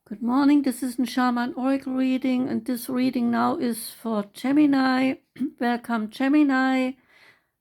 Good morning, this is a Shaman Oracle reading, and this reading now is for Gemini. Welcome, Gemini.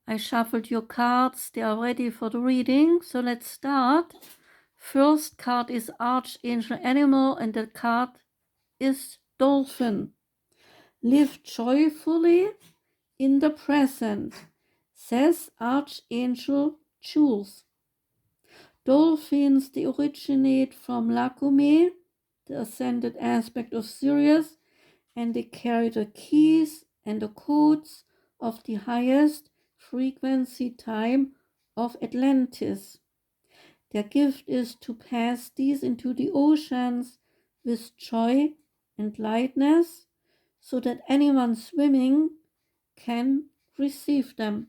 I shuffled your cards, they are ready for the reading, so let's start. First card is Archangel Animal, and the card is Dolphin. Live joyfully in the present, says Archangel Joules. Dolphins, they originate from Lacume, the ascended aspect of Sirius, and they carry the keys and the codes of the highest frequency time of Atlantis. Their gift is to pass these into the oceans with joy and lightness, so that anyone swimming can receive them.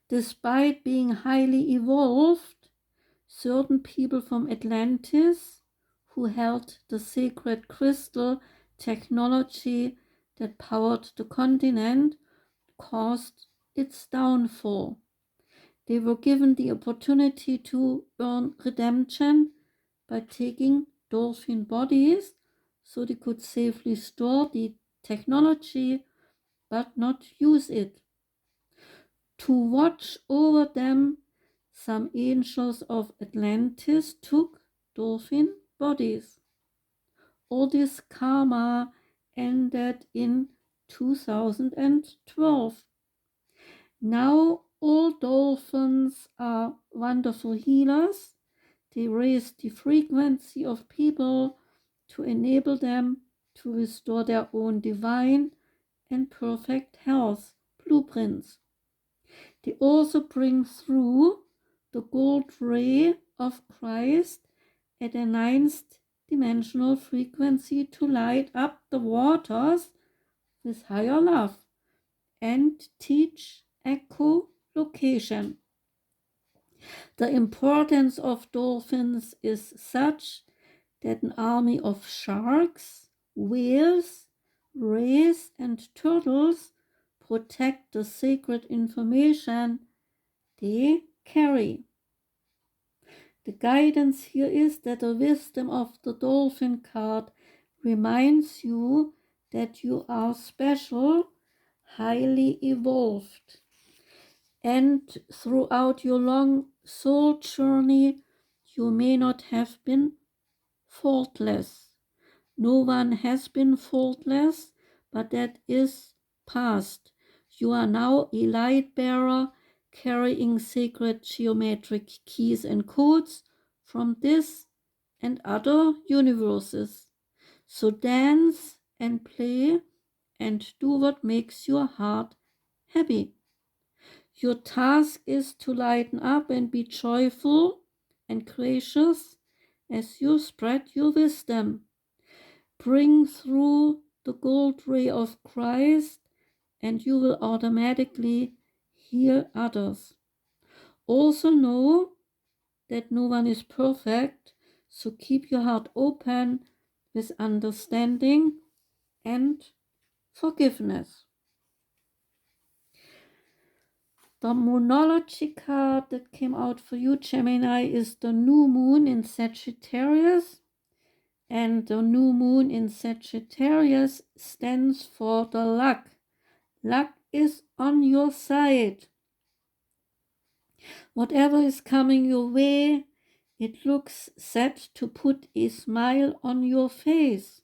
Despite being highly evolved, certain people from Atlantis who held the sacred crystal technology that powered the continent caused its downfall. They were given the opportunity to earn redemption by taking dolphin bodies so they could safely store the technology but not use it. To watch over them, some angels of Atlantis took dolphin bodies. All this karma ended in 2012. Now all dolphins are wonderful healers. They raise the frequency of people to enable them to restore their own divine and perfect health blueprints. They also bring through the gold ray of Christ at a ninth dimensional frequency to light up the waters with higher love and teach echolocation. The importance of dolphins is such that an army of sharks, whales, rays, and turtles protect the sacred information they carry. The guidance here is that the wisdom of the dolphin card reminds you that you are special, highly evolved. And throughout your long soul journey, you may not have been faultless. No one has been faultless, but that is past. You are now a light bearer carrying sacred geometric keys and codes from this and other universes. So dance and play and do what makes your heart happy. Your task is to lighten up and be joyful and gracious as you spread your wisdom. Bring through the gold ray of Christ, and you will automatically heal others. Also know that no one is perfect, so keep your heart open with understanding and forgiveness. The Moonology card that came out for you, Gemini, is the new moon in Sagittarius. And the new moon in Sagittarius stands for the luck. Luck is on your side. Whatever is coming your way, it looks set to put a smile on your face.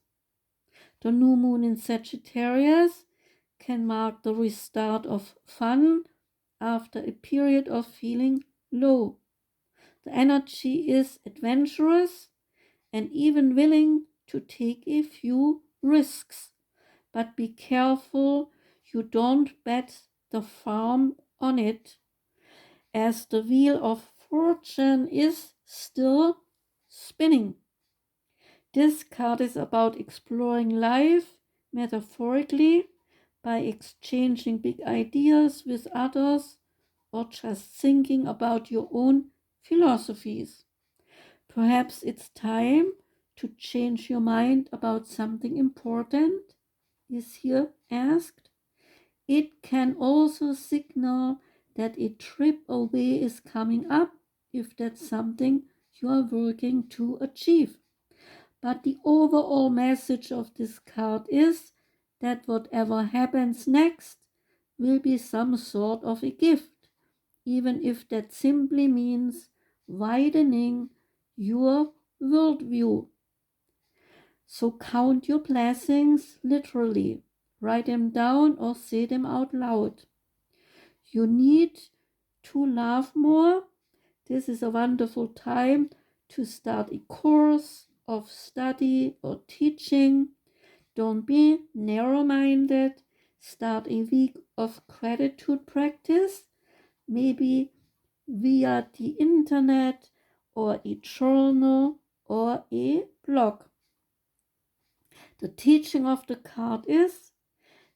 The new moon in Sagittarius can mark the restart of fun after a period of feeling low. The energy is adventurous and even willing to take a few risks. But be careful you don't bet the farm on it, as the wheel of fortune is still spinning. This card is about exploring life metaphorically by exchanging big ideas with others or just thinking about your own philosophies. Perhaps it's time to change your mind about something important, is here asked. It can also signal that a trip away is coming up if that's something you are working to achieve. But the overall message of this card is that whatever happens next will be some sort of a gift, even if that simply means widening your worldview. So count your blessings literally. Write them down or say them out loud. You need to love more. This is a wonderful time to start a course of study or teaching. Don't be narrow-minded. Start a week of gratitude practice, maybe via the internet or a journal or a blog. The teaching of the card is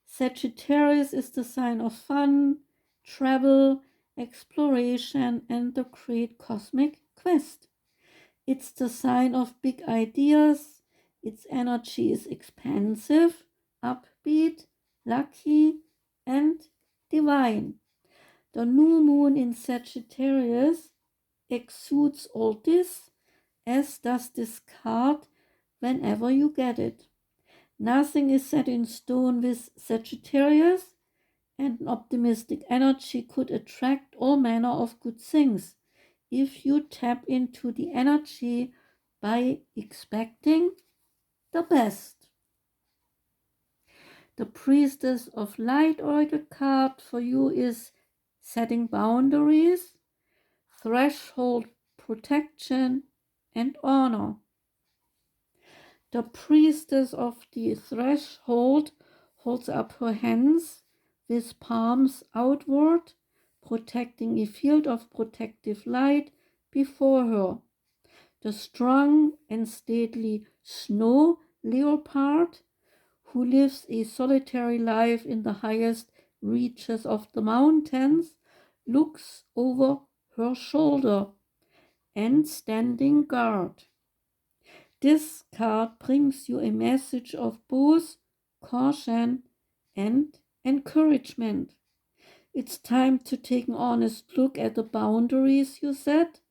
Sagittarius is the sign of fun, travel, exploration, and the great cosmic quest. It's the sign of big ideas. Its energy is expansive, upbeat, lucky, and divine. The new moon in Sagittarius exudes all this, as does this card whenever you get it. Nothing is set in stone with Sagittarius, and an optimistic energy could attract all manner of good things if you tap into the energy by expecting the best. The Priestess of Light oracle card for you is setting boundaries, threshold protection, and honor. The Priestess of the Threshold holds up her hands with palms outward, protecting a field of protective light before her. The strong and stately snow leopard, who lives a solitary life in the highest reaches of the mountains, looks over her shoulder and standing guard. This card brings you a message of both caution and encouragement. It's time to take an honest look at the boundaries you set.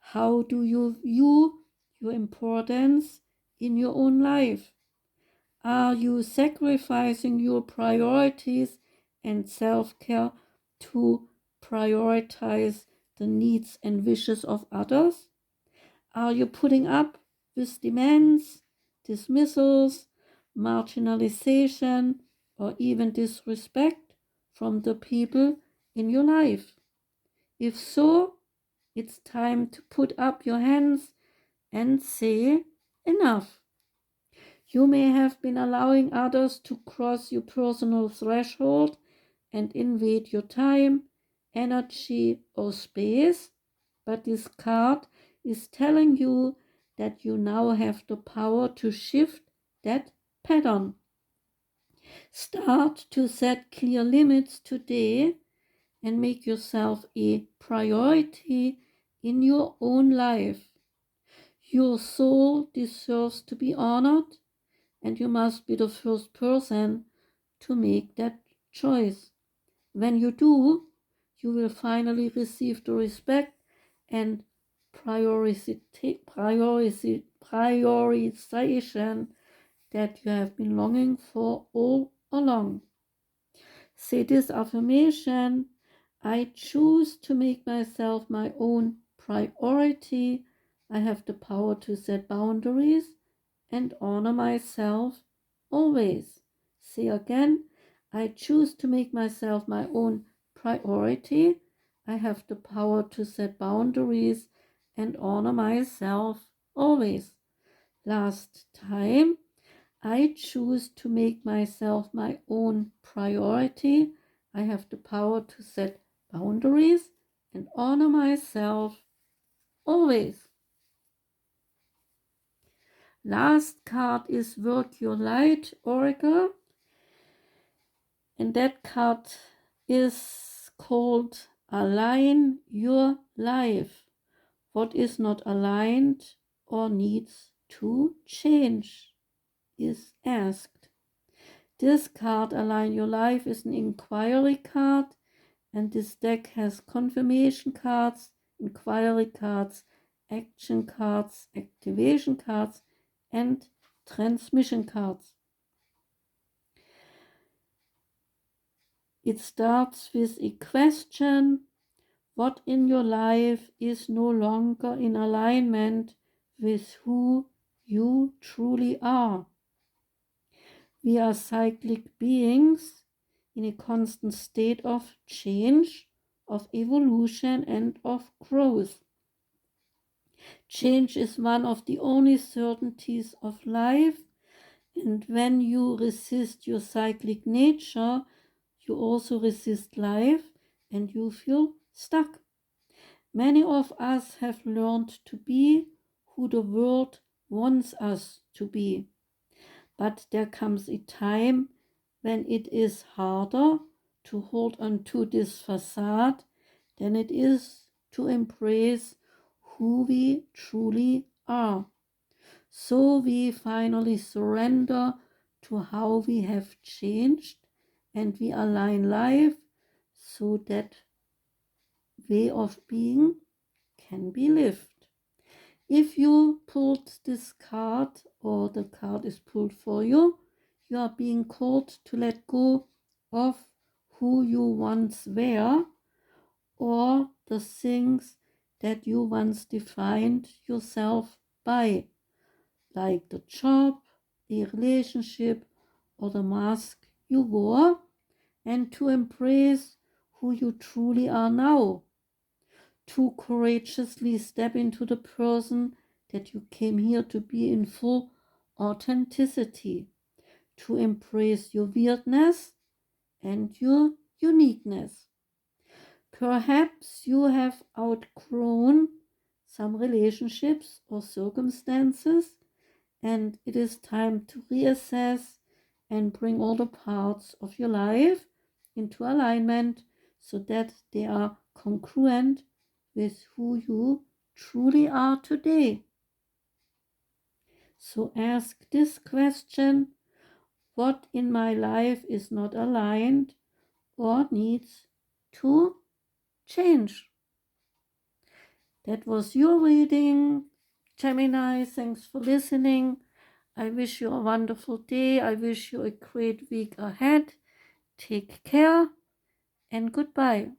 How do you view your importance in your own life? Are you sacrificing your priorities and self-care to prioritize the needs and wishes of others? Are you putting up with demands, dismissals, marginalization, or even disrespect from the people in your life? If so, it's time to put up your hands and say enough. You may have been allowing others to cross your personal threshold and invade your time, energy, or space, but this card is telling you that you now have the power to shift that pattern. Start to set clear limits today and make yourself a priority in your own life. Your soul deserves to be honored, and you must be the first person to make that choice. When you do, you will finally receive the respect and prioritization that you have been longing for all along. Say this affirmation: I choose to make myself my own priority. I have the power to set boundaries and honor myself always. Say again: I choose to make myself my own priority. I have the power to set boundaries and honor myself always. Last time: I choose to make myself my own priority. I have the power to set boundaries and honor myself always. Last card is Work Your Light Oracle, and that card is called Align Your Life. What is not aligned or needs to change is asked. This card, Align Your Life, is an inquiry card, and this deck has confirmation cards, inquiry cards, action cards, activation cards, and transmission cards. It starts with a question: what in your life is no longer in alignment with who you truly are? We are cyclic beings in a constant state of change, of evolution, and of growth. Change is one of the only certainties of life, and when you resist your cyclic nature, you also resist life and you feel stuck. Many of us have learned to be who the world wants us to be, but there comes a time when it is harder to hold on to this facade than it is to embrace who we truly are. So we finally surrender to how we have changed and we align life so that way of being can be lived. If you pulled this card or the card is pulled for you, you are being called to let go of who you once were or the things that you once defined yourself by, like the job, the relationship, or the mask you wore, and to embrace who you truly are now, to courageously step into the person that you came here to be in full authenticity, to embrace your weirdness and your uniqueness. Perhaps you have outgrown some relationships or circumstances, and it is time to reassess and bring all the parts of your life into alignment so that they are congruent with who you truly are today. So ask this question: what in my life is not aligned or needs to change? That was your reading, Gemini. Thanks for listening. I wish you a wonderful day. I wish you a great week ahead. Take care and goodbye.